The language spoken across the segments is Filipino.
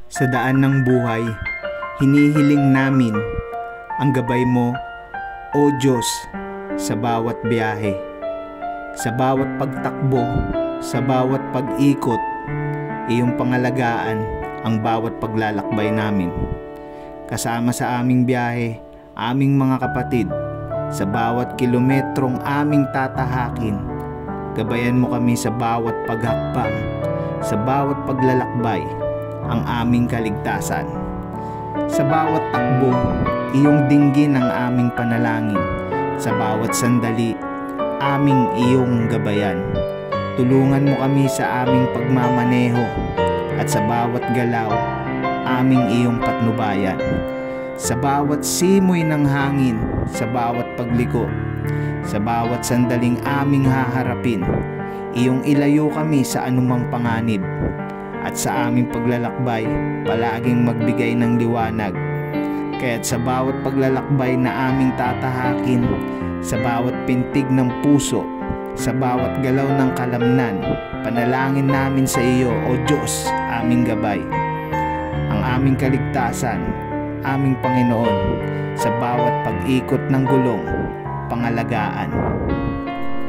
Sa daan ng buhay, hinihiling namin ang gabay mo, O Diyos, sa bawat biyahe, sa bawat pagtakbo, sa bawat pag-ikot, iyong pangalagaan ang bawat paglalakbay namin. Kasama sa aming biyahe, aming mga kapatid, sa bawat kilometrong aming tatahakin, gabayan mo kami sa bawat paghakbang, sa bawat paglalakbay, ang aming kaligtasan. Sa bawat takbo, iyong dinggin ang aming panalangin. Sa bawat sandali, aming iyong gabayan. Tulungan mo kami sa aming pagmamaneho at sa bawat galaw, aming iyong patnubayan. Sa bawat simoy ng hangin, sa bawat pagliko, sa bawat sandaling aming haharapin, iyong ilayo kami sa anumang panganib. At sa aming paglalakbay, palaging magbigay ng liwanag. Kaya't sa bawat paglalakbay na aming tatahakin, sa bawat pintig ng puso, sa bawat galaw ng kalamnan, panalangin namin sa iyo, O Diyos, aming gabay. Ang aming kaligtasan, aming Panginoon, sa bawat pag-ikot ng gulong, pangalagaan.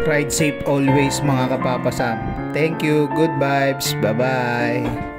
Ride safe always mga kapapasam. Thank you, good vibes, bye-bye.